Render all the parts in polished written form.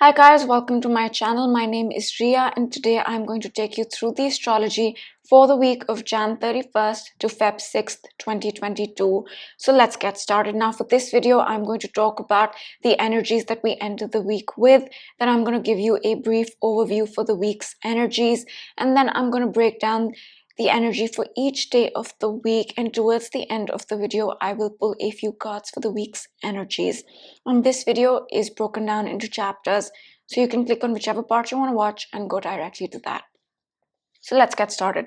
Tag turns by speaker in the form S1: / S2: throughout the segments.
S1: Hi guys, welcome to my channel. My name is Ria and today I'm going to take you through the astrology for the week of Jan 31st to Feb 6th, 2022. So let's get started. Now for this video, I'm going to talk about the energies that we enter the week with. Then I'm going to give you a brief overview for the week's energies. And then I'm going to break down the energy for each day of the week, and towards the end of the video I will pull a few cards for the week's energies. And this video is broken down into chapters, so you can click on whichever part you want to watch and go directly to that. So let's get started.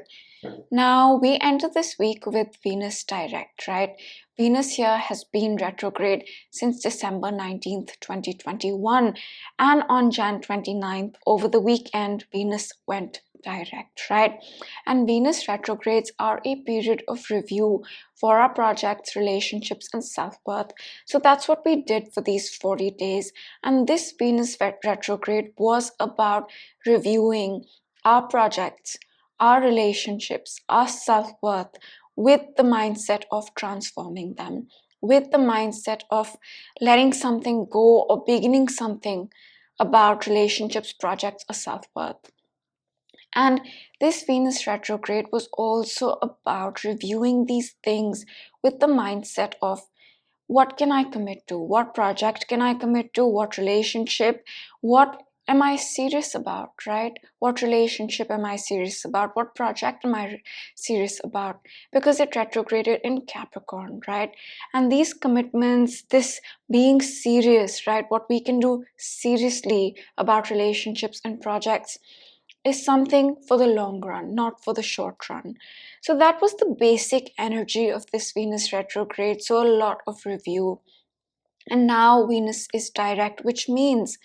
S1: Now we enter this week with Venus direct, right? Venus here has been retrograde since December 19th, 2021, and on Jan 29th over the weekend Venus went direct, right? And Venus retrogrades are a period of review for our projects, relationships and self-worth. So that's what we did for these 40 days, and this Venus retrograde was about reviewing our projects, our relationships, our self-worth, with the mindset of transforming them, with the mindset of letting something go or beginning something about relationships, projects or self-worth. And this Venus retrograde was also about reviewing these things with the mindset of what can I commit to? What project can I commit to? What relationship? What am I serious about, right? What relationship am I serious about? What project am I serious about? Because it retrograded in Capricorn, right? And these commitments, this being serious, right? What we can do seriously about relationships and projects is something for the long run, not for the short run. So that was the basic energy of this Venus retrograde. So a lot of review. And now Venus is direct, which means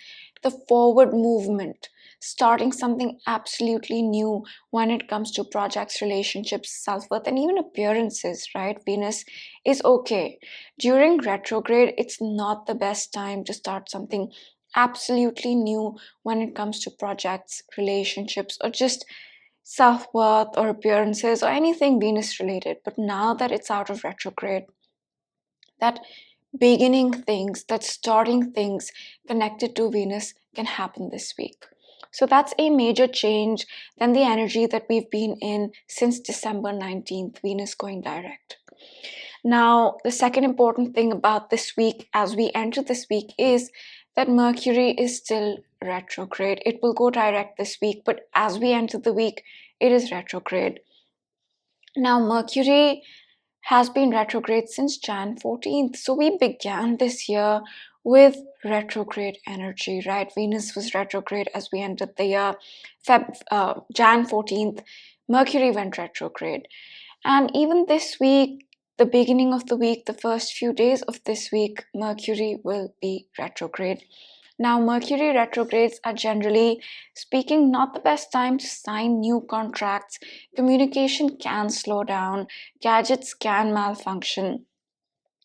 S1: the forward movement, starting something absolutely new when it comes to projects, relationships, self-worth, and even appearances, right? Venus is okay. During retrograde, it's not the best time to start something absolutely new when it comes to projects, relationships, or just self-worth or appearances or anything Venus related. But now that it's out of retrograde, that beginning things, that starting things connected to Venus can happen this week. So that's a major change than the energy that we've been in since December 19th, Venus going direct. Now, the second important thing about this week as we enter this week is that Mercury is still retrograde. It will go direct this week, but as we enter the week, it is retrograde. Now, Mercury has been retrograde since Jan 14th. So we began this year with retrograde energy, right? Venus was retrograde as we entered the year. Jan 14th, Mercury went retrograde. And even this week, the beginning of the week, the first few days of this week, Mercury will be retrograde. Now, Mercury retrogrades are generally speaking not the best time to sign new contracts. Communication can slow down, gadgets can malfunction.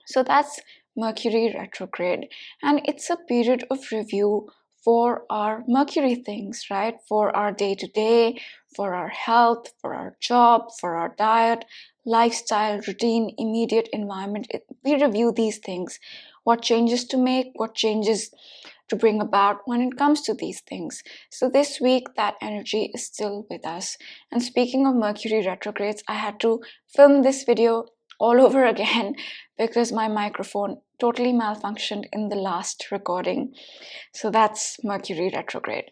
S1: So that's Mercury retrograde. And it's a period of review for our Mercury things, right? For our day-to-day, for our health, for our job, for our diet, lifestyle, routine, immediate environment. We review these things. What changes to make, what changes to bring about when it comes to these things. So this week that energy is still with us. And speaking of Mercury retrogrades, I had to film this video all over again because my microphone totally malfunctioned in the last recording. So that's Mercury retrograde.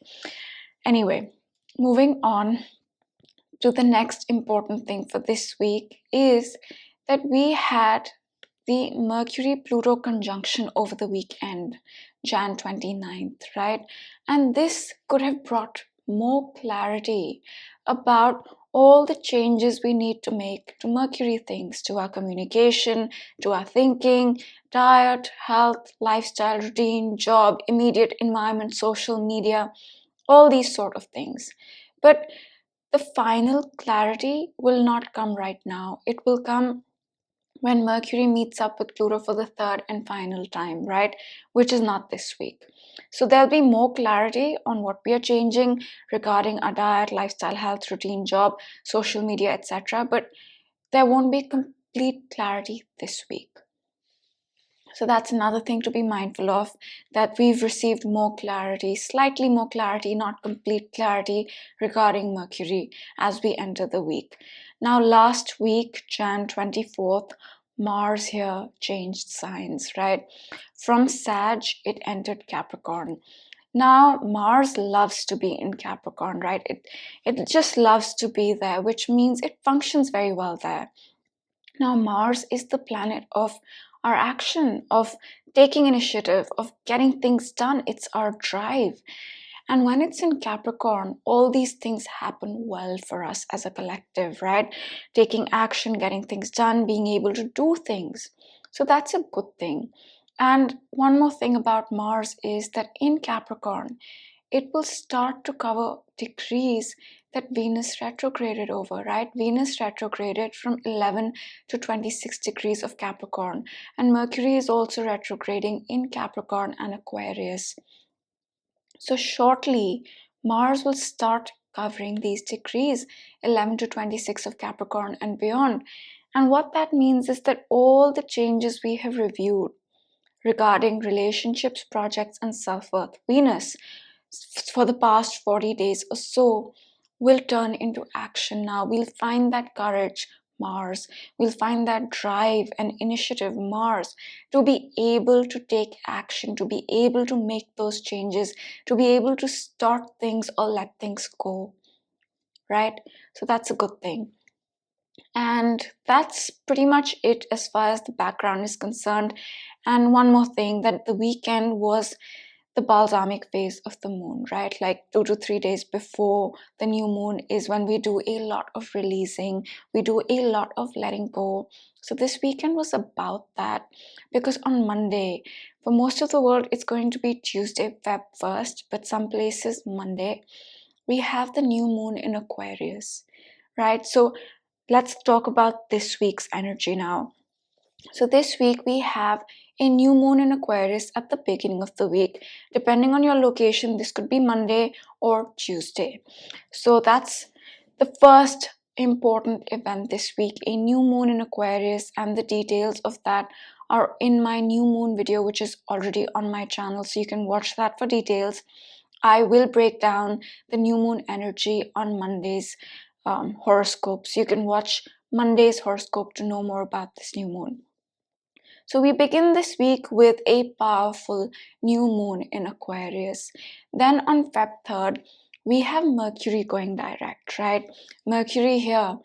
S1: Anyway, moving on to the next important thing for this week is that we had the Mercury-Pluto conjunction over the weekend, Jan 29th, right? And this could have brought more clarity about all the changes we need to make to Mercury things, to our communication, to our thinking, diet, health, lifestyle, routine, job, immediate environment, social media, all these sort of things. But the final clarity will not come right now. It will come when Mercury meets up with Pluto for the third and final time, right? Which is not this week. So there'll be more clarity on what we are changing regarding our diet, lifestyle, health, routine, job, social media, etc. But there won't be complete clarity this week. So that's another thing to be mindful of, that we've received more clarity, slightly more clarity, not complete clarity regarding Mercury as we enter the week. Now, last week, Jan 24th, Mars here changed signs, right? From Sag, it entered Capricorn. Now, Mars loves to be in Capricorn, right? It just loves to be there, which means it functions very well there. Now, Mars is the planet of our action, of taking initiative, of getting things done. It's our drive. And when it's in Capricorn, all these things happen well for us as a collective, right? Taking action, getting things done, being able to do things. So that's a good thing. And one more thing about Mars is that in Capricorn, it will start to cover degrees that Venus retrograded over, right? Venus retrograded from 11 to 26 degrees of Capricorn, and Mercury is also retrograding in Capricorn and Aquarius. So shortly, Mars will start covering these degrees, 11 to 26 of Capricorn and beyond. And what that means is that all the changes we have reviewed regarding relationships, projects, and self-worth, Venus, for the past 40 days or so, will turn into action now. We'll find that courage, Mars. We'll find that drive and initiative, Mars, to be able to take action, to be able to make those changes, to be able to start things or let things go, right? So that's a good thing. And that's pretty much it as far as the background is concerned. And one more thing, that the weekend was the balsamic phase of the moon, right? Like 2 to 3 days before the new moon is when we do a lot of releasing, we do a lot of letting go. So this weekend was about that, because on Monday, for most of the world, it's going to be Tuesday, Feb 1st, but some places Monday, we have the new moon in Aquarius, right? So let's talk about this week's energy now. So this week we have a new moon in Aquarius at the beginning of the week. Depending on your location, this could be Monday or Tuesday. So that's the first important event this week, a new moon in Aquarius, and the details of that are in my new moon video, which is already on my channel, so you can watch that for details. I will break down the new moon energy on Monday's horoscopes. You can watch Monday's horoscope to know more about this new moon. So we begin this week with a powerful new moon in Aquarius. Then on Feb 3rd, we have Mercury going direct, right? Mercury here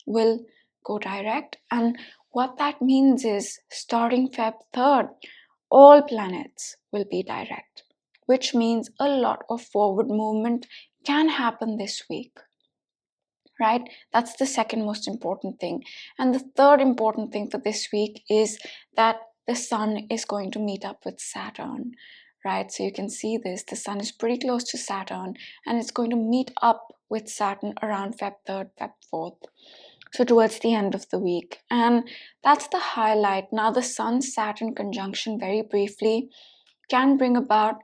S1: will go direct, and what that means is starting Feb 3rd, all planets will be direct, which means a lot of forward movement can happen this week, right? That's the second most important thing. And the third important thing for this week is that the sun is going to meet up with Saturn, right? So you can see this, the sun is pretty close to Saturn, and it's going to meet up with Saturn around Feb 3rd, Feb 4th. So towards the end of the week. And that's the highlight. Now the Sun-Saturn conjunction, very briefly, can bring about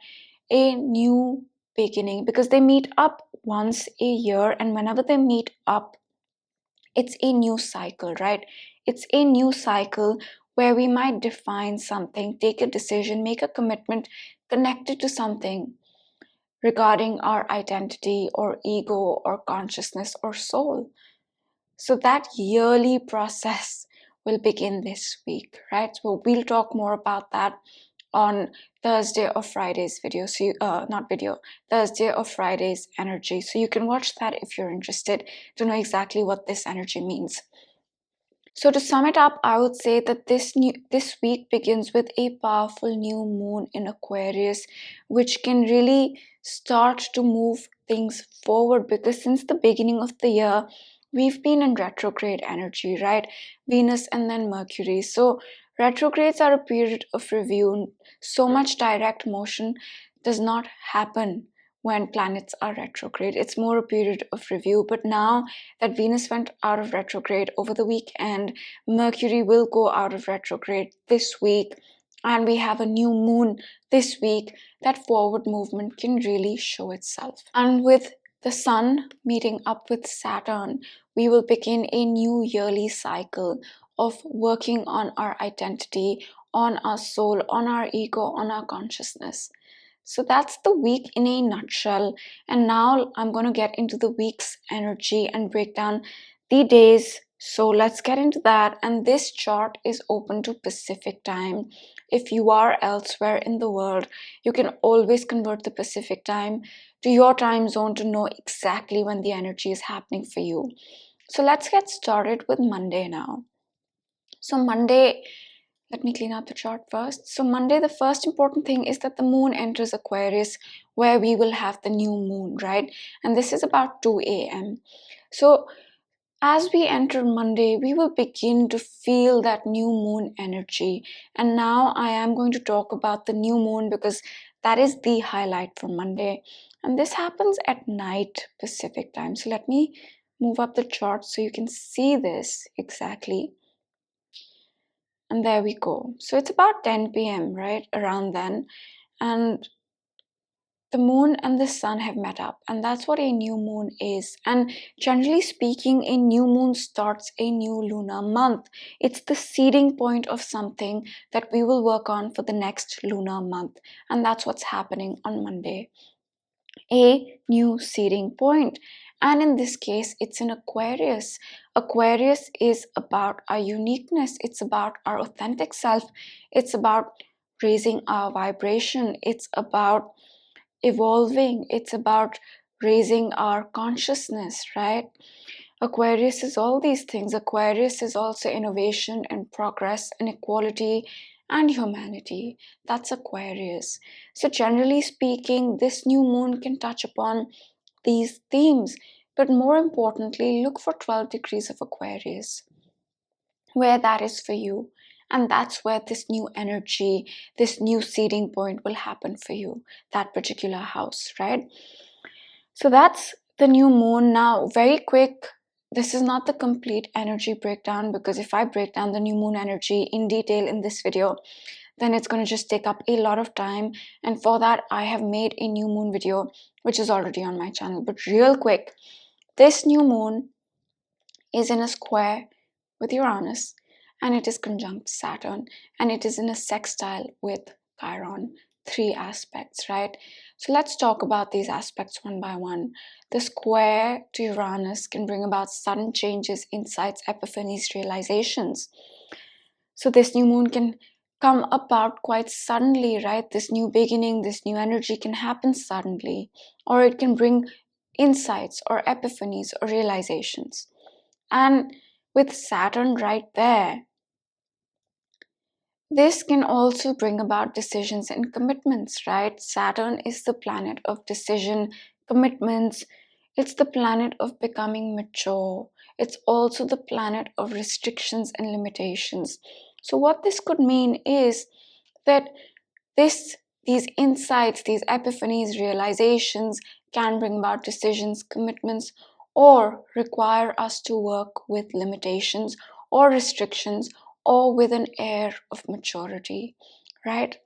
S1: a new beginning, because they meet up once a year, and whenever they meet up, it's a new cycle, right? It's a new cycle where we might define something, take a decision, make a commitment connected to something regarding our identity or ego or consciousness or soul. So that yearly process will begin this week, right? So we'll talk more about that on Thursday or Friday's video. So Thursday or Friday's energy. So you can watch that if you're interested to know exactly what this energy means. So to sum it up, I would say that this week begins with a powerful new moon in Aquarius, which can really start to move things forward, because since the beginning of the year, we've been in retrograde energy, right? Venus and then Mercury. So retrogrades are a period of review. So much direct motion does not happen when planets are retrograde. It's more a period of review. But now that Venus went out of retrograde over the weekend, Mercury will go out of retrograde this week, and we have a new moon this week, that forward movement can really show itself. And with the Sun meeting up with Saturn, we will begin a new yearly cycle of working on our identity, on our soul, on our ego, on our consciousness. So that's the week in a nutshell. And now I'm going to get into the week's energy and break down the days. So let's get into that. And this chart is open to Pacific time. If you are elsewhere in the world, you can always convert the Pacific time to your time zone to know exactly when the energy is happening for you. So let's get started with Monday now. So Monday, let me clean up the chart first. So Monday, the first important thing is that the moon enters Aquarius, where we will have the new moon, right? And this is about 2 a.m. So as we enter Monday, we will begin to feel that new moon energy. And now I am going to talk about the new moon because that is the highlight for Monday. And this happens at night Pacific time. So let me move up the chart so you can see this exactly. And there we go. So it's about 10 p.m., right? Around then. And the moon and the sun have met up, and that's what a new moon is. And generally speaking, a new moon starts a new lunar month. It's the seeding point of something that we will work on for the next lunar month, and that's what's happening on Monday. A new seeding point. And in this case, it's in Aquarius. Aquarius is about our uniqueness, it's about our authentic self, it's about raising our vibration, it's about evolving, it's about raising our consciousness, right? Aquarius is all these things. Aquarius is also innovation and progress and equality and humanity. That's Aquarius. So generally speaking, this new moon can touch upon these themes, but more importantly, look for 12 degrees of Aquarius, where that is for you. And that's where this new energy, this new seeding point will happen for you, that particular house, right? So that's the new moon. Now, very quick, this is not the complete energy breakdown, because if I break down the new moon energy in detail in this video, then it's going to just take up a lot of time. And for that, I have made a new moon video, which is already on my channel. But real quick, this new moon is in a square with Uranus, and it is conjunct Saturn, and it is in a sextile with Chiron. 3 aspects, right? So let's talk about these aspects one by one. The square to Uranus can bring about sudden changes, insights, epiphanies, realizations. So this new moon can come about quite suddenly, right? This new beginning, this new energy can happen suddenly, or it can bring insights or epiphanies or realizations. And with Saturn right there, this can also bring about decisions and commitments, right? Saturn is the planet of decision, commitments. It's the planet of becoming mature. It's also the planet of restrictions and limitations. So what this could mean is that these insights, these epiphanies, realizations can bring about decisions, commitments, or require us to work with limitations or restrictions or with an air of maturity, right?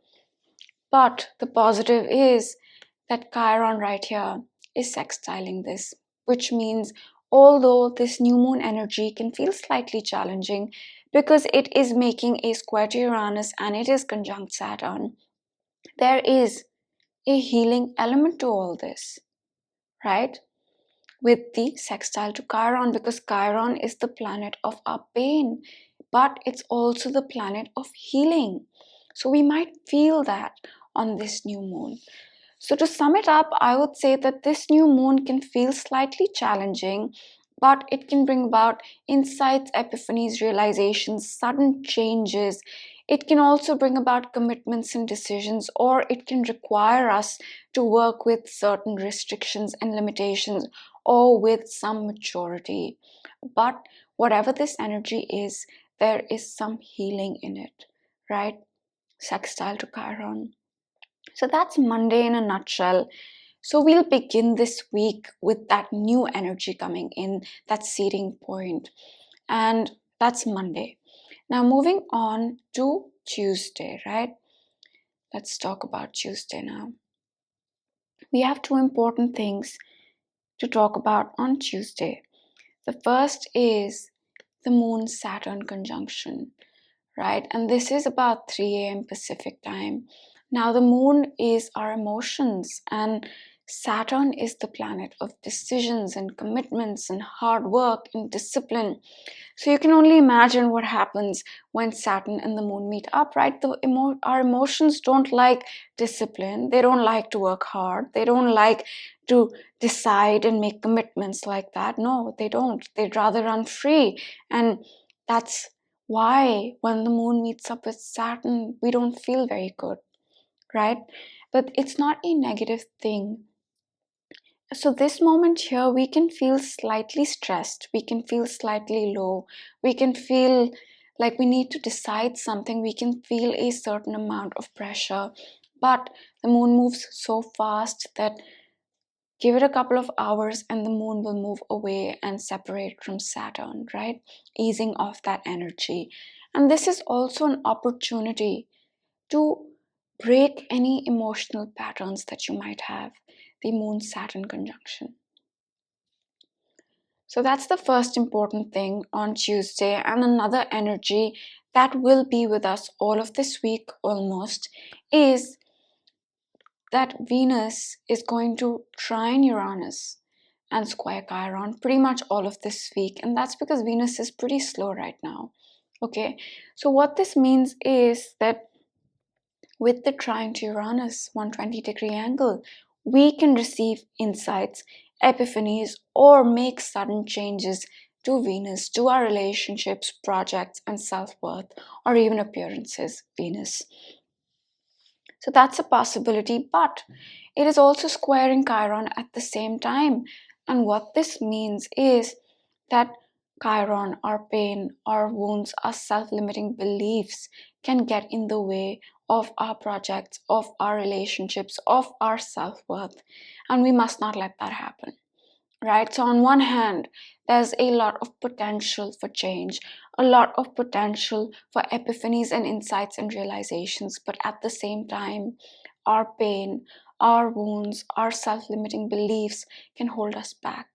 S1: But the positive is that Chiron right here is sextiling this, which means although this new moon energy can feel slightly challenging because it is making a square to Uranus and it is conjunct Saturn, there is a healing element to all this, right? With the sextile to Chiron, because Chiron is the planet of our pain, but it's also the planet of healing. So we might feel that on this new moon. So to sum it up, I would say that this new moon can feel slightly challenging, but it can bring about insights, epiphanies, realizations, sudden changes. It can also bring about commitments and decisions, or it can require us to work with certain restrictions and limitations or with some maturity. But whatever this energy is, there is some healing in it, right? Sextile to Chiron. So that's Monday in a nutshell. So we'll begin this week with that new energy coming in, that seeding point. And that's Monday. Now moving on to Tuesday, right? Let's talk about Tuesday now. We have 2 important things to talk about on Tuesday. The first is the Moon Saturn conjunction, right? And this is about 3 a.m. Pacific time. Now, the moon is our emotions, and Saturn is the planet of decisions and commitments and hard work and discipline. So you can only imagine what happens when Saturn and the moon meet up, right? Our emotions don't like discipline. They don't like to work hard. They don't like to decide and make commitments like that. No, they don't. They'd rather run free. And that's why when the moon meets up with Saturn, we don't feel very good, right? But it's not a negative thing. So, this moment here, we can feel slightly stressed, we can feel slightly low, we can feel like we need to decide something, we can feel a certain amount of pressure. But the moon moves so fast that give it a couple of hours and the moon will move away and separate from Saturn, right? Easing off that energy. And this is also an opportunity to break any emotional patterns that you might have, the Moon Saturn conjunction. So that's the first important thing on Tuesday, and another energy that will be with us all of this week almost is that Venus is going to trine Uranus and square Chiron pretty much all of this week, and that's because Venus is pretty slow right now. Okay, so what this means is that with the trine to Uranus 120-degree angle, we can receive insights, epiphanies, or make sudden changes to Venus, to our relationships, projects, and self worth, or even appearances, Venus. So that's a possibility, but it is also squaring Chiron at the same time. And what this means is that Chiron, our pain, our wounds, our self limiting beliefs can get in the way of our projects, of our relationships, of our self worth. And we must not let that happen, right? So, on one hand, there's a lot of potential for change, a lot of potential for epiphanies and insights and realizations, but at the same time, our pain, our wounds, our self limiting beliefs can hold us back.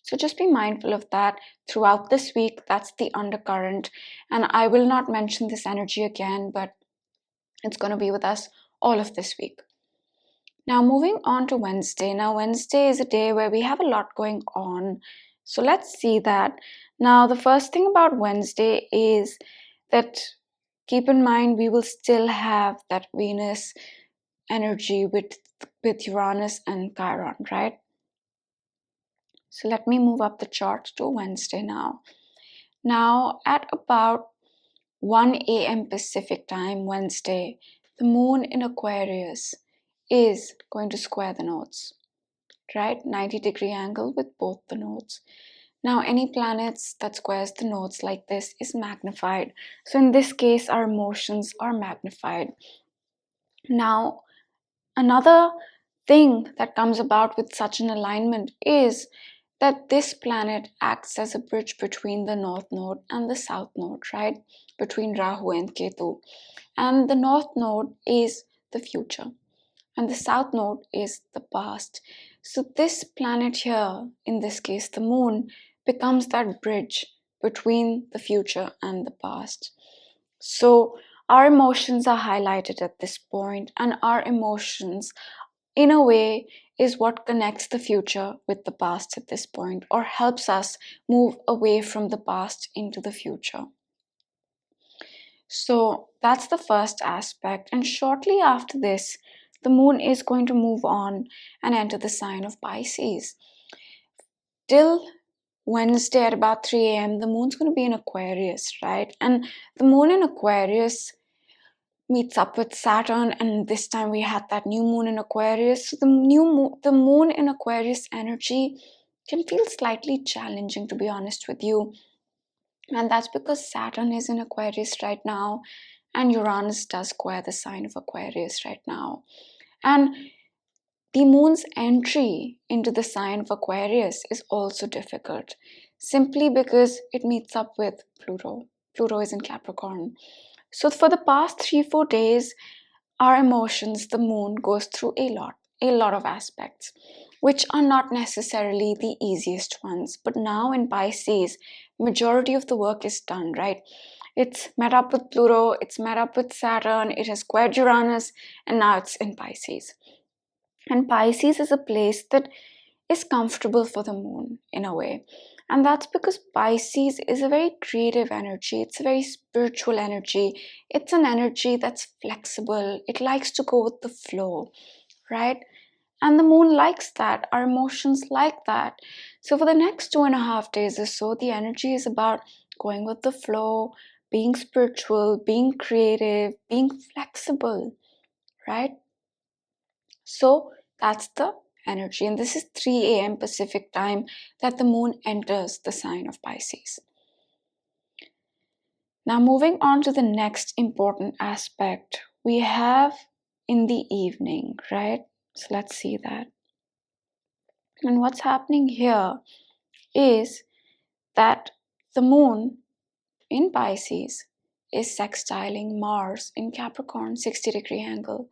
S1: So just be mindful of that throughout this week. That's the undercurrent. And I will not mention this energy again, but it's going to be with us all of this week. Now, moving on to Wednesday. Now, Wednesday is a day where we have a lot going on. So let's see that. Now, the first thing about Wednesday is that keep in mind we will still have that Venus energy with Uranus and Chiron, right? So let me move up the chart to Wednesday now. Now, at about 1 a.m. Pacific time, Wednesday, the moon in Aquarius is going to square the nodes, right? 90-degree angle with both the nodes. Now, any planets that squares the nodes like this is magnified. So in this case, our emotions are magnified. Now, another thing that comes about with such an alignment is that this planet acts as a bridge between the North Node and the South Node, right? Between Rahu and Ketu. And the North Node is the future, and the South Node is the past. So this planet here, in this case the moon, becomes that bridge between the future and the past. So our emotions are highlighted at this point, and our emotions in a way is what connects the future with the past at this point, or helps us move away from the past into the future. So that's the first aspect. And shortly after this, the moon is going to move on and enter the sign of Pisces. Till Wednesday at about 3 a.m., the moon's going to be in Aquarius, right? And the moon in Aquarius meets up with Saturn, and this time we had that new moon in Aquarius. So the moon in Aquarius energy can feel slightly challenging, to be honest with you. And that's because Saturn is in Aquarius right now, and Uranus does square the sign of Aquarius right now. And the moon's entry into the sign of Aquarius is also difficult, simply because it meets up with Pluto. Pluto is in Capricorn. So for the past 3-4 days, our emotions, the moon, goes through a lot of aspects, which are not necessarily the easiest ones. But now in Pisces, majority of the work is done, right? It's met up with Pluto, it's met up with Saturn, it has squared Uranus, and now it's in Pisces. And Pisces is a place that is comfortable for the moon in a way. And that's because Pisces is a very creative energy, it's a very spiritual energy, it's an energy that's flexible, it likes to go with the flow, right? And the moon likes that, our emotions like that. So for the next 2.5 days or so, the energy is about going with the flow, being spiritual, being creative, being flexible, right? So that's the energy. And this is 3 a.m. Pacific time that the moon enters the sign of Pisces. Now, moving on to the next important aspect, we have in the evening, right? So let's see that. And what's happening here is that the moon in Pisces is sextiling Mars in Capricorn, 60-degree angle.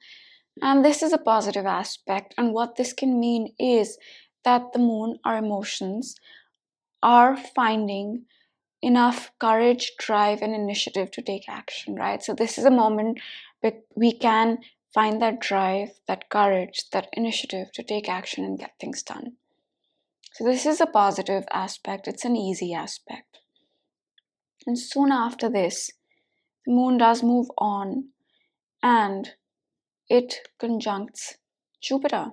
S1: And this is a positive aspect. And what this can mean is that the moon, our emotions, are finding enough courage, drive, and initiative to take action, right? So this is a moment that we can find that drive, that courage, that initiative to take action and get things done. So this is a positive aspect. It's an easy aspect. And soon after this, the moon does move on and it conjuncts Jupiter.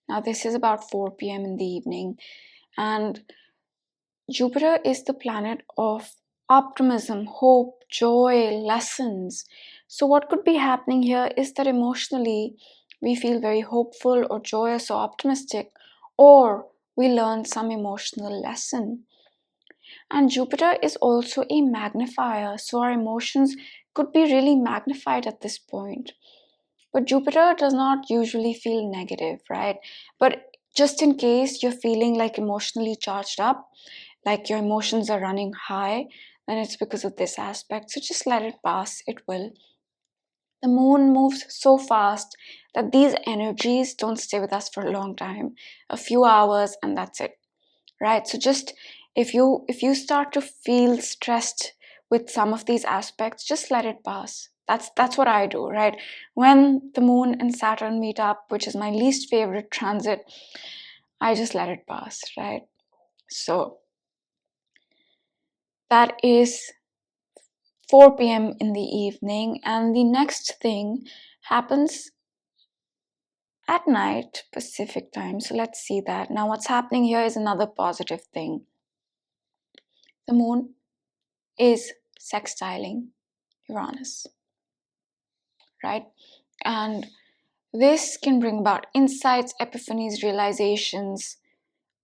S1: Now this is about 4 p.m. in the evening, and Jupiter is the planet of optimism, hope, joy, lessons. So what could be happening here is that emotionally we feel very hopeful or joyous or optimistic, or we learn some emotional lesson. And Jupiter is also a magnifier, so our emotions could be really magnified at this point. But Jupiter does not usually feel negative, right? But just in case you're feeling like emotionally charged up, like your emotions are running high, then it's because of this aspect. So just let it pass, it will. The moon moves so fast that these energies don't stay with us for a long time, a few hours, and that's it, right? So just if you start to feel stressed with some of these aspects, just let it pass. That's what I do, right? When the moon and Saturn meet up, which is my least favorite transit, I just let it pass, right? So that is 4 p.m. in the evening, and the next thing happens at night Pacific time. So let's see that. Now what's happening here is another positive thing. The moon is sextiling Uranus, right? And this can bring about insights, epiphanies, realizations,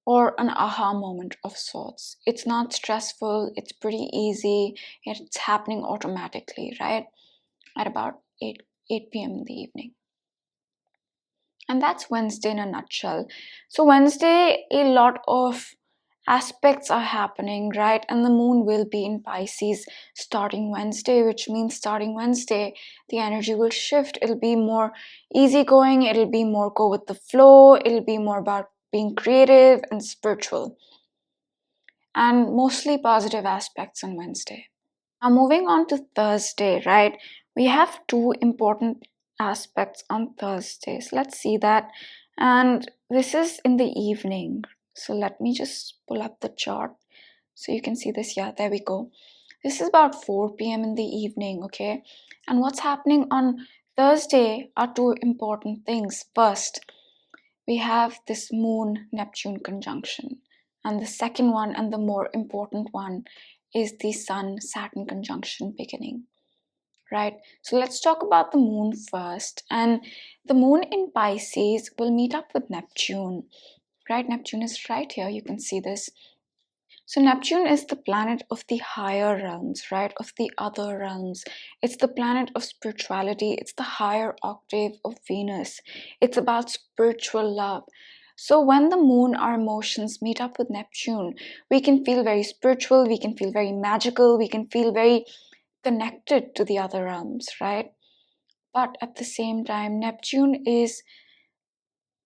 S1: or an aha moment of sorts. It's not stressful, it's pretty easy, it's happening automatically, right? At about 8 p.m. in the evening. And that's Wednesday in a nutshell. So Wednesday, a lot of aspects are happening, right? And the moon will be in Pisces starting Wednesday, which means starting Wednesday, the energy will shift. It'll be more easygoing, it'll be more go with the flow, it'll be more about being creative and spiritual. And mostly positive aspects on Wednesday. Now, moving on to Thursday, right? We have two important aspects on Thursdays. Let's see that. And this is in the evening. So let me just pull up the chart so you can see this. Yeah, there we go. This is about 4 p.m. in the evening, okay? And what's happening on Thursday are two important things. First, we have this Moon Neptune conjunction. And the second one, and the more important one, is the Sun Saturn conjunction beginning, right? So let's talk about the moon first. And the moon in Pisces will meet up with Neptune, right? Neptune is right here, you can see this. So Neptune is the planet of the higher realms, right? Of the other realms. It's the planet of spirituality. It's the higher octave of Venus. It's about spiritual love. So when the moon, our emotions meet up with Neptune, we can feel very spiritual, we can feel very magical, we can feel very connected to the other realms, right? But at the same time, Neptune is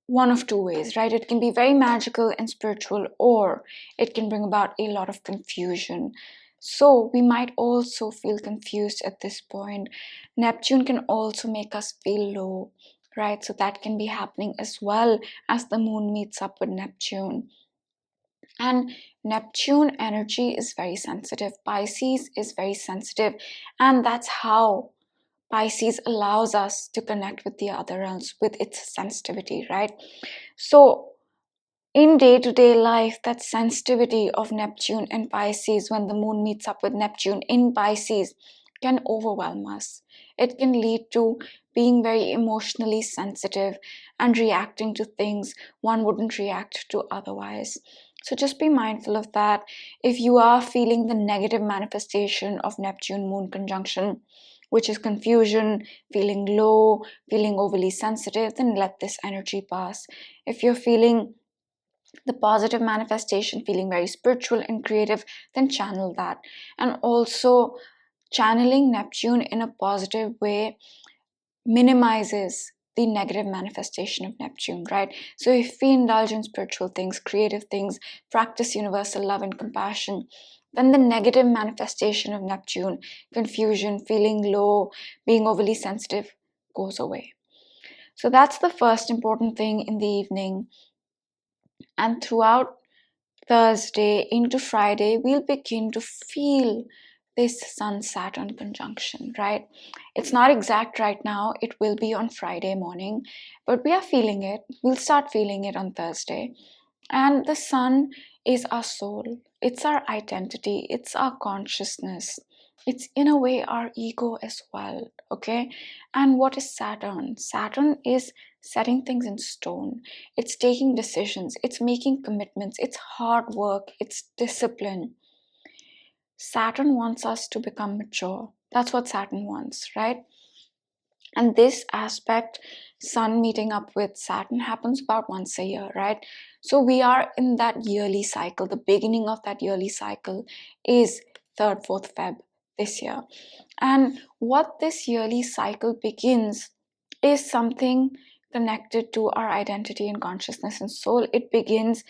S1: one of two ways, right? It can be very magical and spiritual, or it can bring about a lot of confusion. So we might also feel confused at this point. Neptune can also make us feel low, right? So that can be happening as well as the moon meets up with Neptune. And Neptune energy is very sensitive. Pisces is very sensitive. And that's how Pisces allows us to connect with the other realms with its sensitivity, right? So in day-to-day life, that sensitivity of Neptune and Pisces when the moon meets up with Neptune in Pisces can overwhelm us. It can lead to being very emotionally sensitive and reacting to things one wouldn't react to otherwise. So just be mindful of that. If you are feeling the negative manifestation of Neptune moon conjunction, which is confusion, feeling low, feeling overly sensitive, then let this energy pass. If you're feeling the positive manifestation, feeling very spiritual and creative, then channel that. And also, channeling Neptune in a positive way minimizes the negative manifestation of Neptune, right? So if we indulge in spiritual things, creative things, practice universal love and compassion, then the negative manifestation of Neptune, confusion, feeling low, being overly sensitive, goes away. So that's the first important thing in the evening. And throughout Thursday into Friday, we'll begin to feel this Sun Saturn conjunction, right? It's not exact right now, it will be on Friday morning, but we are feeling it. We'll start feeling it on Thursday. And the Sun is our soul, it's our identity, it's our consciousness. It's in a way our ego as well, okay? And what is Saturn? Saturn is setting things in stone. It's taking decisions, it's making commitments, it's hard work, it's discipline. Saturn wants us to become mature. That's what Saturn wants, right? And this aspect, Sun meeting up with Saturn, happens about once a year, right? So we are in that yearly cycle. The beginning of that yearly cycle is 3rd, 4th Feb this year. And what this yearly cycle begins is something connected to our identity and consciousness and soul. It begins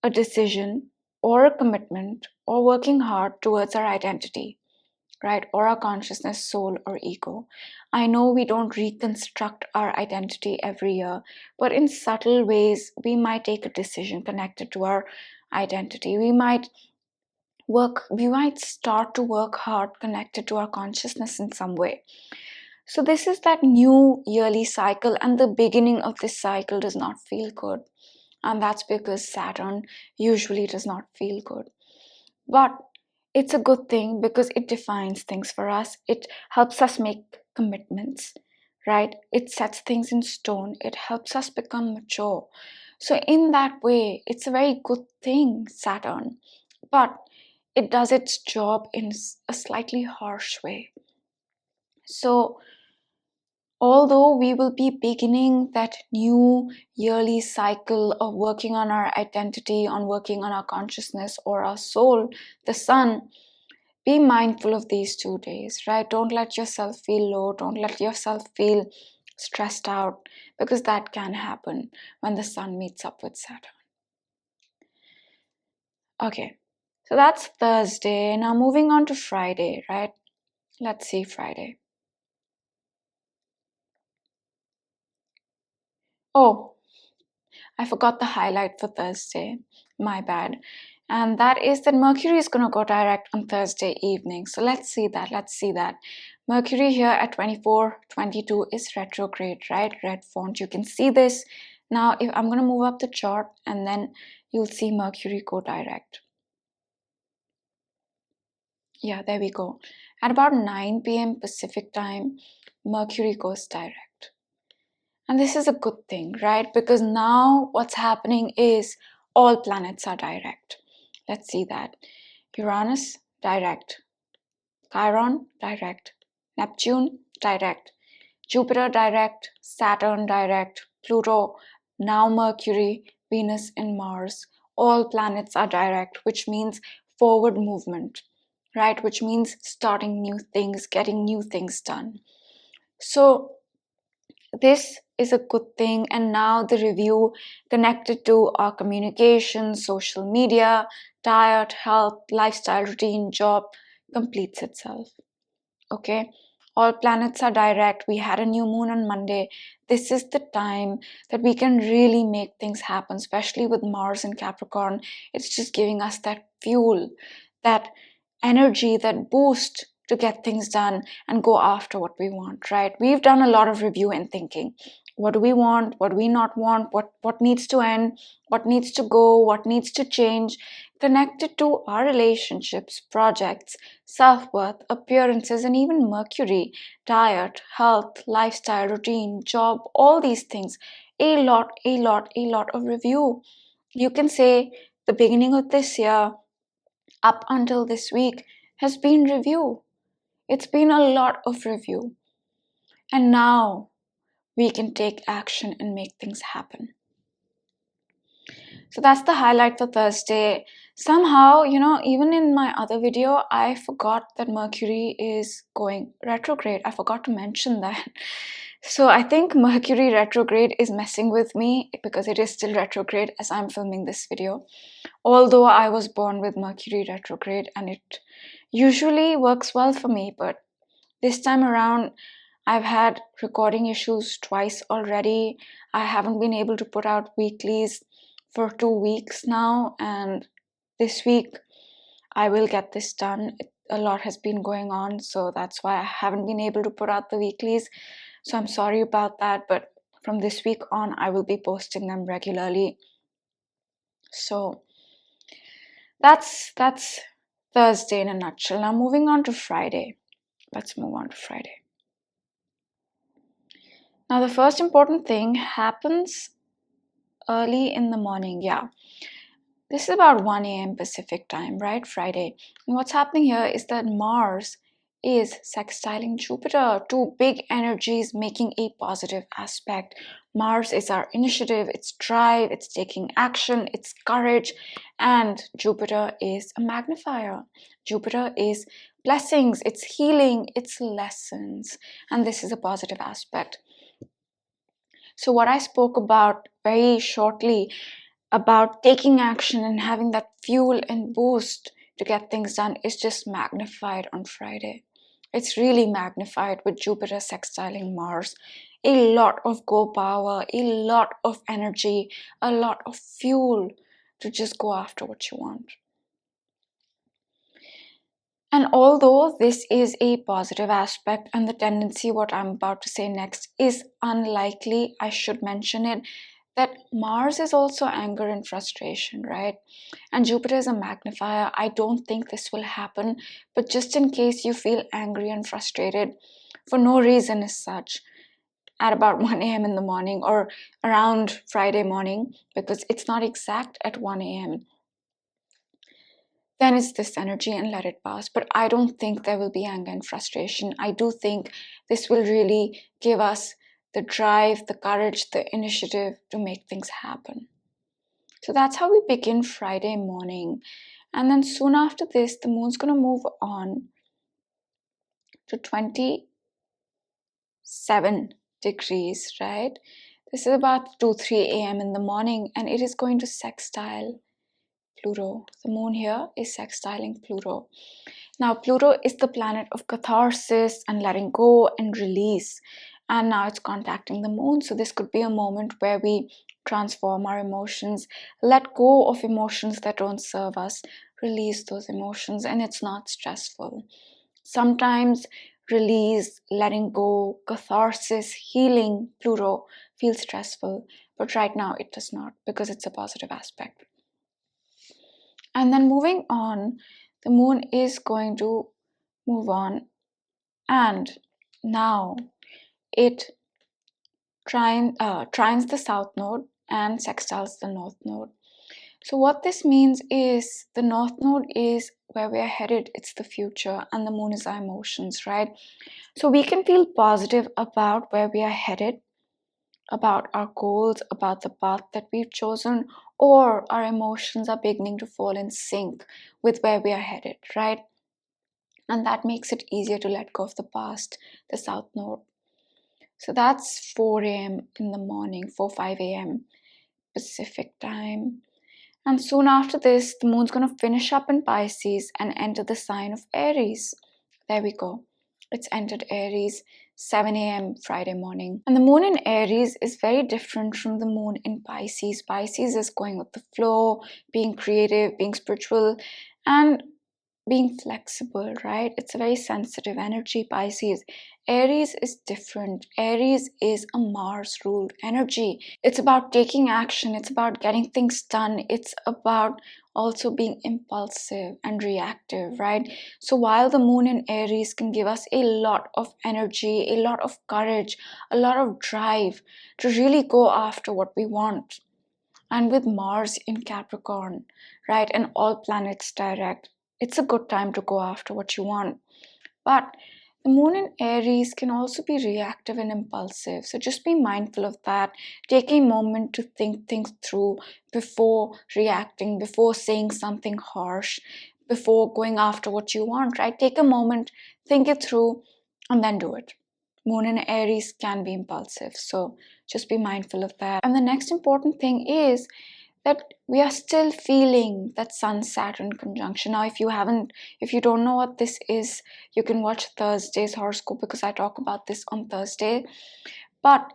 S1: a decision or a commitment or working hard towards our identity, right? Or our consciousness, soul, or ego. I know we don't reconstruct our identity every year, but in subtle ways, we might take a decision connected to our identity. We might start to work hard connected to our consciousness in some way. So this is that new yearly cycle, and the beginning of this cycle does not feel good. And that's because Saturn usually does not feel good. But it's a good thing because it defines things for us. It helps us make commitments, right? It sets things in stone. It helps us become mature. So, in that way, it's a very good thing, Saturn. But it does its job in a slightly harsh way. So, although we will be beginning that new yearly cycle of working on our identity, on working on our consciousness or our soul, the Sun, be mindful of these 2 days, right? Don't let yourself feel low. Don't let yourself feel stressed out, because that can happen when the Sun meets up with Saturn. Okay, so that's Thursday. Now moving on to Friday, right? Let's see Friday. Oh, I forgot the highlight for Thursday. My bad. And that is that Mercury is going to go direct on Thursday evening. So let's see that. Let's see that. Mercury here at 24:22 is retrograde, right? Red font. You can see this. Now, if I'm going to move up the chart, and then you'll see Mercury go direct. Yeah, there we go. At about 9 p.m. Pacific time, Mercury goes direct. And this is a good thing, right? Because now what's happening is all planets are direct. Let's see that. Uranus, direct. Chiron, direct. Neptune, direct. Jupiter, direct. Saturn, direct. Pluto, now Mercury, Venus, and Mars. All planets are direct, which means forward movement, right? Which means starting new things, getting new things done. So, this is a good thing. And now the review connected to our communication, social media, diet, health, lifestyle, routine, job completes itself. Okay, all planets are direct. We had a new moon on Monday. This is the time that we can really make things happen, especially with Mars in Capricorn. It's just giving us that fuel, that energy, that boost to get things done and go after what we want, right? We've done a lot of review and thinking. What do we want? What do we not want? What needs to end? What needs to go? What needs to change? Connected to our relationships, projects, self-worth, appearances, and even Mercury, diet, health, lifestyle, routine, job, all these things. A lot of review. You can say the beginning of this year up until this week has been review. It's been a lot of review. And now we can take action and make things happen. So that's the highlight for Thursday. Somehow, even in my other video, I forgot that Mercury is going retrograde. I forgot to mention that. So I think Mercury retrograde is messing with me because it is still retrograde as I'm filming this video. Although I was born with Mercury retrograde and it usually works well for me, but this time around, I've had recording issues twice already. I haven't been able to put out weeklies for 2 weeks now, and this week I will get this done. A lot has been going on, so that's why I haven't been able to put out the weeklies. So I'm sorry about that, but from this week on, I will be posting them regularly. So that's Thursday in a nutshell. Now moving on to Friday. Let's move on to Friday. Now the first important thing happens early in the morning. Yeah, this is about 1 a.m. Pacific time, right? Friday. And what's happening here is that Mars is sextiling Jupiter, two big energies making a positive aspect. Mars is our initiative, it's drive, it's taking action, it's courage, and Jupiter is a magnifier. Jupiter is blessings, it's healing, it's lessons, and this is a positive aspect. So what I spoke about very shortly about taking action and having that fuel and boost to get things done is just magnified on Friday. It's really magnified with Jupiter sextiling Mars. A lot of go power, a lot of energy, a lot of fuel to just go after what you want. And although this is a positive aspect and the tendency, what I'm about to say next, is unlikely, I should mention it, that Mars is also anger and frustration, right? And Jupiter is a magnifier. I don't think this will happen, but just in case you feel angry and frustrated for no reason as such, at about 1 a.m. in the morning or around Friday morning, because it's not exact at 1 a.m., then it's this energy and let it pass. But I don't think there will be anger and frustration. I do think this will really give us the drive, the courage, the initiative to make things happen. So that's how we begin Friday morning. And then soon after this, the moon's going to move on to 27 degrees, right? This is about 2-3 a.m. in the morning, and it is going to sextile Pluto. The moon here is sextiling Pluto. Now, Pluto is the planet of catharsis and letting go and release. And now it's contacting the moon. So this could be a moment where we transform our emotions, let go of emotions that don't serve us, release those emotions, and it's not stressful. Sometimes release, letting go, catharsis, healing, Pluto feels stressful, but right now it does not because it's a positive aspect. And then moving on, the moon is going to move on, and now it trines the south node and sextiles the north node. So what this means is the north node is where we are headed, it's the future, and the moon is our emotions, right? So we can feel positive about where we are headed, about our goals, about the path that we've chosen, or our emotions are beginning to fall in sync with where we are headed, right? And that makes it easier to let go of the past, the south node. So that's 4 a.m. in the morning, 4-5 a.m. Pacific time. And soon after this, the moon's going to finish up in Pisces and enter the sign of Aries. There we go. It's entered Aries, 7 a.m. Friday morning. And the moon in Aries is very different from the moon in Pisces. Pisces is going with the flow, being creative, being spiritual, and being flexible, right? It's a very sensitive energy, Pisces. Aries is different. Aries is a Mars ruled energy. It's about taking action, it's about getting things done, it's about also being impulsive and reactive, right? So while the moon in Aries can give us a lot of energy, a lot of courage, a lot of drive to really go after what we want, and with Mars in Capricorn, right, and all planets direct, it's a good time to go after what you want. But the moon in Aries can also be reactive and impulsive. So just be mindful of that. Take a moment to think things through before reacting, before saying something harsh, before going after what you want, right? Take a moment, think it through, and then do it. Moon in Aries can be impulsive. So just be mindful of that. And the next important thing is that we are still feeling that Sun Saturn conjunction. Now, if you don't know what this is, you can watch Thursday's horoscope because I talk about this on Thursday. But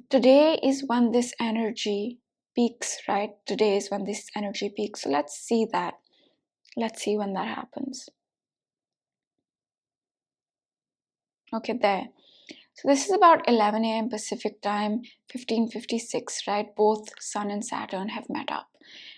S1: today is when this energy peaks, right? Today is when this energy peaks. So let's see that. Let's see when that happens. Okay, there. So this is about 11 a.m. Pacific time, 15:56, right? Both Sun and Saturn have met up.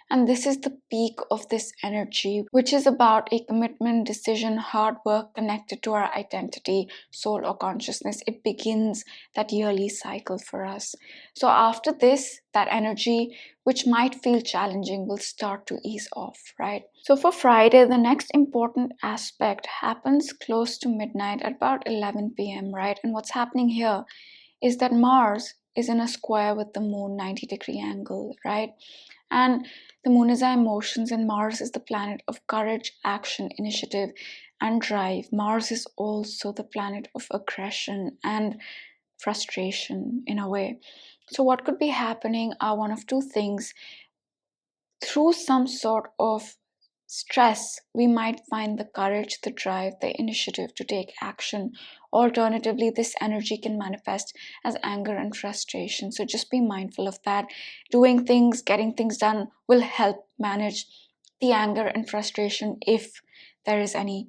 S1: And this is the peak of this energy, which is about a commitment, decision, hard work connected to our identity, soul, or consciousness. It begins that yearly cycle for us. So after this, that energy, which might feel challenging, will start to ease off, right? So for Friday, the next important aspect happens close to midnight at about 11 p.m., right? And what's happening here is that Mars is in a square with the moon, 90-degree angle, right? And the moon is our emotions, and Mars is the planet of courage, action, initiative, and drive. Mars is also the planet of aggression and frustration in a way. So, what could be happening are one of two things. Through some sort of stress, we might find the courage, the drive, the initiative to take action. Alternatively, this energy can manifest as anger and frustration. So just be mindful of that. Doing things, getting things done will help manage the anger and frustration if there is any.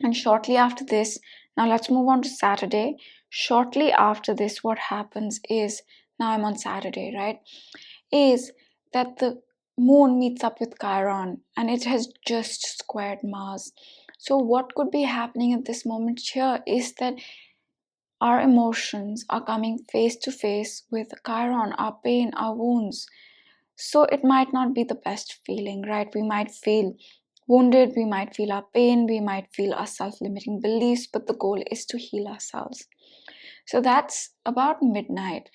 S1: And shortly after this, now let's move on to Saturday. Shortly after this, what happens is, now I'm on Saturday, right? Is that the moon meets up with Chiron and it has just squared Mars. So, what could be happening at this moment here is that our emotions are coming face to face with Chiron, our pain, our wounds. So, it might not be the best feeling, right? We might feel wounded, we might feel our pain, we might feel our self limiting beliefs, but the goal is to heal ourselves. So, that's about midnight.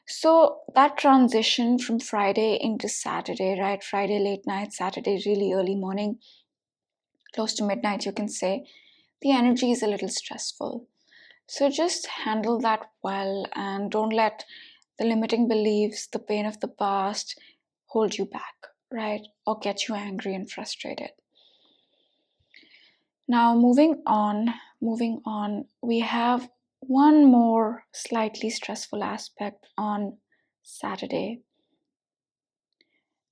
S1: So that transition from Friday into Saturday, right? Friday late night, Saturday really early morning, close to midnight, you can say, the energy is a little stressful. So just handle that well and don't let the limiting beliefs, the pain of the past hold you back, right? Or get you angry and frustrated. Now moving on, we have one more slightly stressful aspect on Saturday.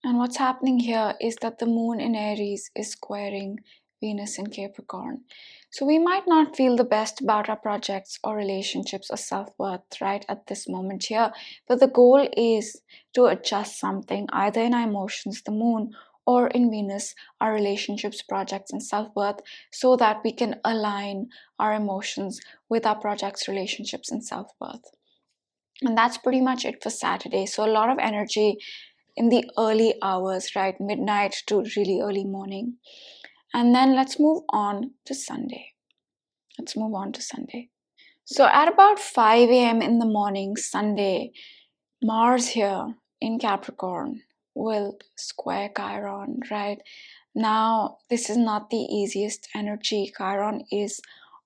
S1: And what's happening here is that the moon in Aries is squaring Venus in Capricorn. So we might not feel the best about our projects or relationships or self-worth right at this moment here. But the goal is to adjust something either in our emotions, the moon, or in Venus, our relationships, projects, and self-worth, so that we can align our emotions with our projects, relationships, and self-worth. And that's pretty much it for Saturday. So a lot of energy in the early hours, right? Midnight to really early morning. And then let's move on to Sunday. So at about 5 a.m. in the morning, Sunday, Mars here in Capricorn will square Chiron, right? Now, this is not the easiest energy. Chiron is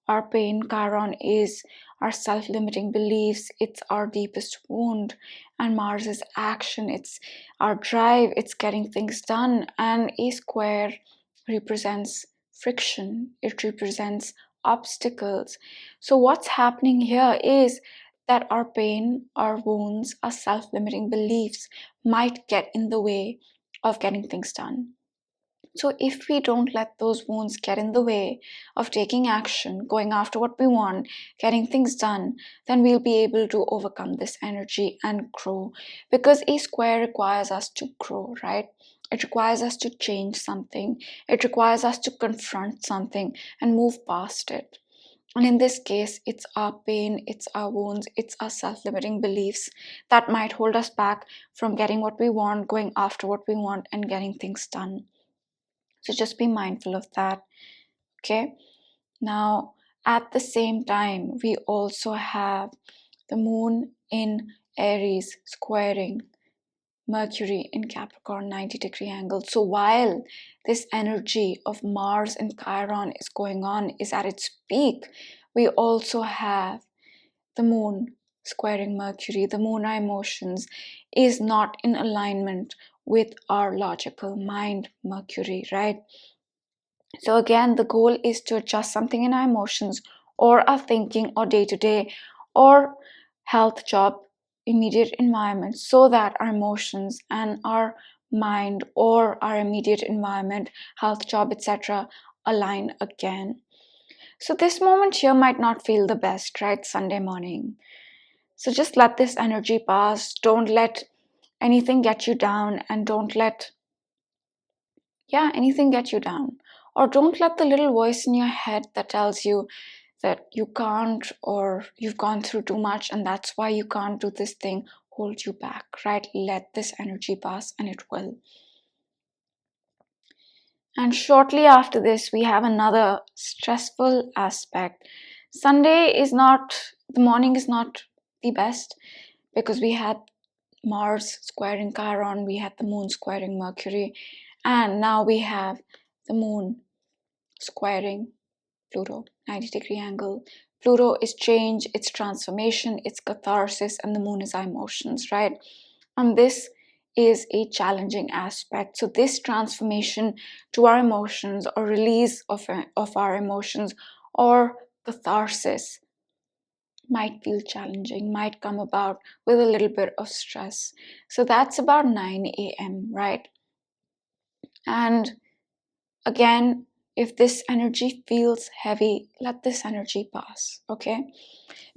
S1: our pain, Chiron is our self-limiting beliefs, it's our deepest wound. And Mars is action, it's our drive, it's getting things done. And A square represents friction, it represents obstacles. So what's happening here is that our pain, our wounds, our self-limiting beliefs might get in the way of getting things done. So if we don't let those wounds get in the way of taking action, going after what we want, getting things done, then we'll be able to overcome this energy and grow. Because A square requires us to grow, right? It requires us to change something. It requires us to confront something and move past it. And in this case, it's our pain, it's our wounds, it's our self-limiting beliefs that might hold us back from getting what we want, going after what we want, and getting things done. So just be mindful of that. Okay. Now, at the same time, we also have the moon in Aries squaring Mercury in Capricorn, 90-degree angle. So while this energy of Mars and Chiron is going on, is at its peak, we also have the moon squaring Mercury. The moon, our emotions, is not in alignment with our logical mind, Mercury, right? So again, the goal is to adjust something in our emotions or our thinking or day-to-day or health, job, immediate environment, so that our emotions and our mind or our immediate environment, health, job, etc. align again. So this moment here might not feel the best, right? Sunday morning. So just let this energy pass. Don't let anything get you down, and don't let anything get you down. Or don't let the little voice in your head that tells you that you can't, or you've gone through too much and that's why you can't do this thing, hold you back, right? Let this energy pass, and it will. And shortly after this, we have another stressful aspect. The morning is not the best, because we had Mars squaring Chiron, we had the moon squaring Mercury, and now we have the moon squaring Pluto, 90-degree angle. Pluto is change, it's transformation, it's catharsis, and the moon is our emotions, right? And this is a challenging aspect. So this transformation to our emotions, or release of our emotions, or catharsis, might feel challenging, might come about with a little bit of stress. So that's about 9 a.m., right? And again, if this energy feels heavy, let this energy pass, okay?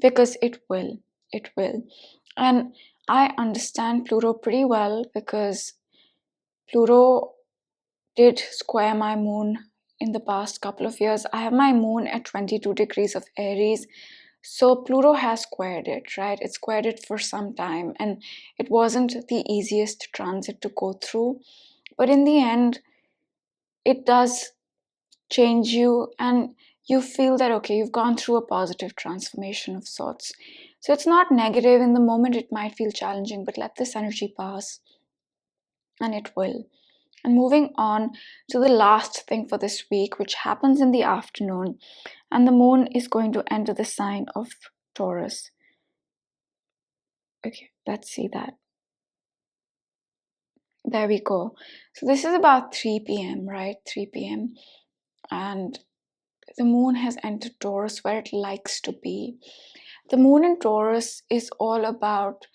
S1: Because it will. And I understand Pluto pretty well, because Pluto did square my moon in the past couple of years. I have my moon at 22 degrees of Aries. So Pluto has squared it, right? It squared it for some time, and it wasn't the easiest transit to go through. But in the end, it does change you, and you feel that, okay, you've gone through a positive transformation of sorts. So it's not negative. In the moment, it might feel challenging, but let this energy pass, and it will. And moving on to the last thing for this week, which happens in the afternoon, and the moon is going to enter the sign of Taurus. Okay, let's see that. There we go. So this is about 3 p.m., right? 3 p.m. And the moon has entered Taurus, where it likes to be. The moon in Taurus is all about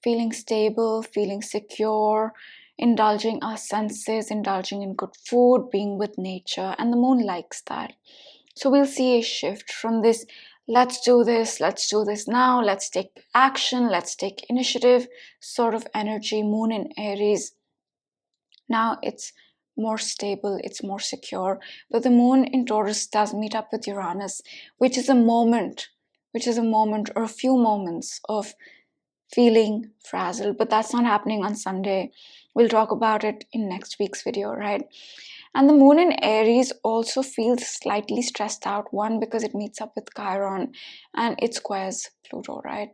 S1: feeling stable, feeling secure, indulging our senses, indulging in good food, being with nature, and the moon likes that. So we'll see a shift from this, let's do this now, let's take action, let's take initiative sort of energy, moon in Aries. Now it's more stable, it's more secure. But the moon in Taurus does meet up with Uranus, which is a moment or a few moments of feeling frazzled. But that's not happening on Sunday. We'll talk about it in next week's video, right? And the moon in Aries also feels slightly stressed out. One, because it meets up with Chiron and it squares Pluto, right?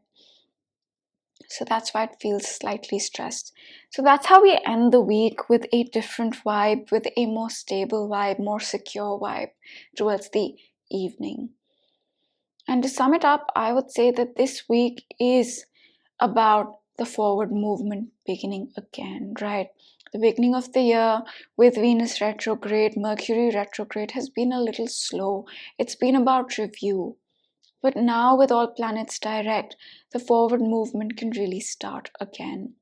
S1: So that's why it feels slightly stressed. So that's how we end the week, with a different vibe, with a more stable vibe, more secure vibe towards the evening. And to sum it up, I would say that this week is about the forward movement beginning again, right? The beginning of the year with Venus retrograde, Mercury retrograde has been a little slow. It's been about review. But now, with all planets direct, the forward movement can really start again.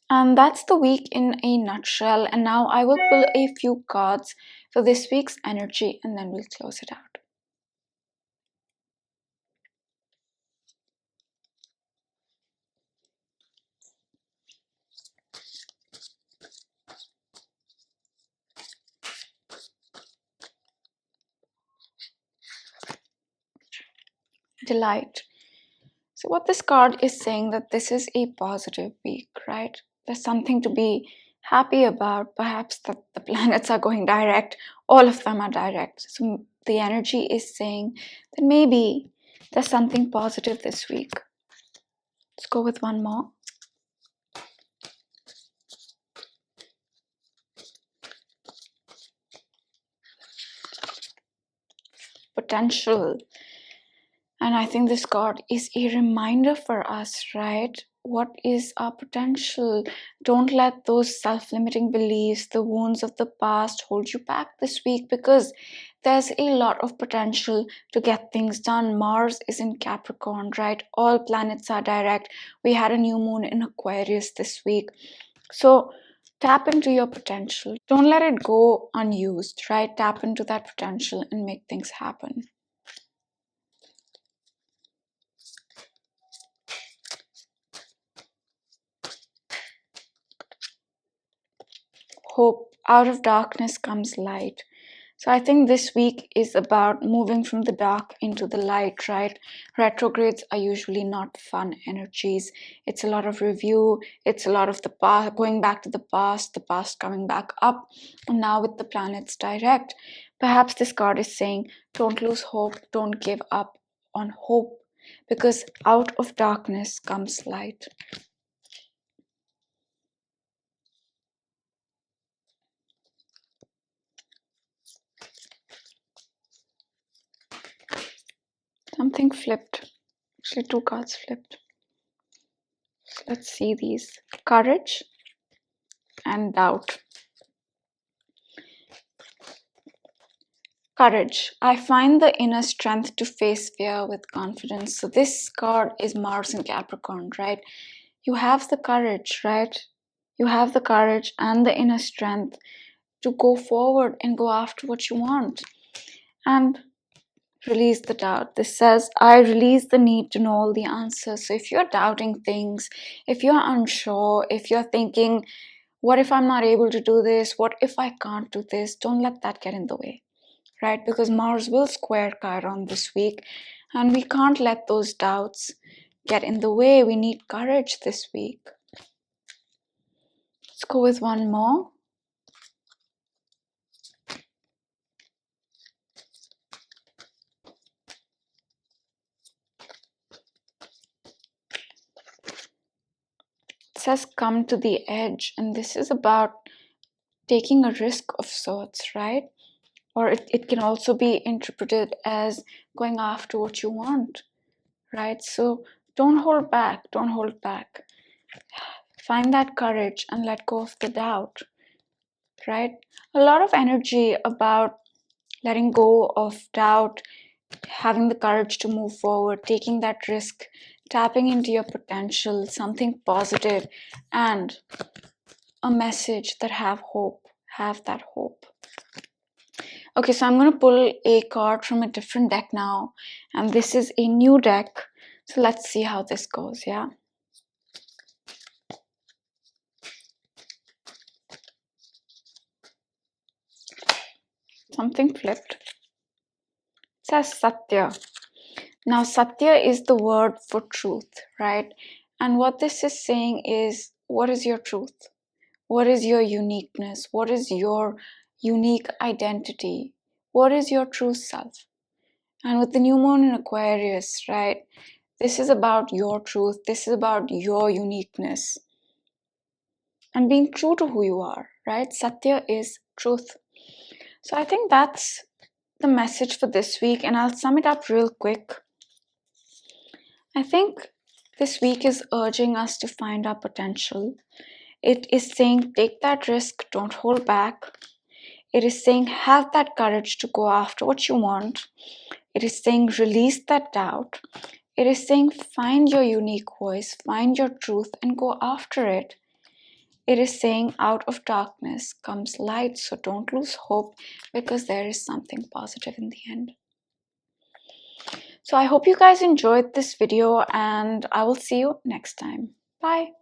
S1: And that's the week in a nutshell. And now I will pull a few cards for this week's energy and then we'll close it out. Delight. So what this card is saying, that this is a positive week, right? There's something to be happy about. Perhaps that the planets are going direct. All of them are direct. So the energy is saying that maybe there's something positive this week. Let's go with one more. Potential. And I think this card is a reminder for us, right? What is our potential? Don't let those self-limiting beliefs, the wounds of the past hold you back this week, because there's a lot of potential to get things done. Mars is in Capricorn, right? All planets are direct. We had a new moon in Aquarius this week. So tap into your potential. Don't let it go unused, right? Tap into that potential and make things happen. Hope. Out of darkness comes light. So I think this week is about moving from the dark into the light, right? Retrogrades are usually not fun energies. It's a lot of review. It's a lot of the past, going back to the past coming back up. And now with the planets direct, perhaps this card is saying, don't lose hope. Don't give up on hope, because out of darkness comes light. Something flipped. Actually, two cards flipped. Let's see these. Courage and doubt. Courage. I find the inner strength to face fear with confidence. So this card is Mars in Capricorn, right? You have the courage, right? You have the courage and the inner strength to go forward and go after what you want. And release the doubt. This says, I release the need to know all the answers. So if you're doubting things, if you're unsure, if you're thinking, what if I'm not able to do this? What if I can't do this? Don't let that get in the way, right? Because Mars will square Chiron this week, and we can't let those doubts get in the way. We need courage this week. Let's go with one more. It says come to the edge, and this is about taking a risk of sorts, right? Or it can also be interpreted as going after what you want, right? So don't hold back. Don't hold back. Find that courage and let go of the doubt, right? A lot of energy about letting go of doubt, having the courage to move forward, taking that risk, tapping into your potential, something positive, and a message that have hope. Have that hope. Okay, so I'm going to pull a card from a different deck now, and this is a new deck. So let's see how this goes, yeah? Something flipped. It says Satya. Now, Satya is the word for truth, right? And what this is saying is, what is your truth? What is your uniqueness? What is your unique identity? What is your true self? And with the new moon in Aquarius, right? This is about your truth. This is about your uniqueness. And being true to who you are, right? Satya is truth. So I think that's the message for this week, and I'll sum it up real quick. I think this week is urging us to find our potential. It is saying take that risk, don't hold back. It is saying have that courage to go after what you want. It is saying release that doubt. It is saying find your unique voice, find your truth, and go after it. It is saying out of darkness comes light, so don't lose hope because there is something positive in the end. So I hope you guys enjoyed this video, and I will see you next time. Bye.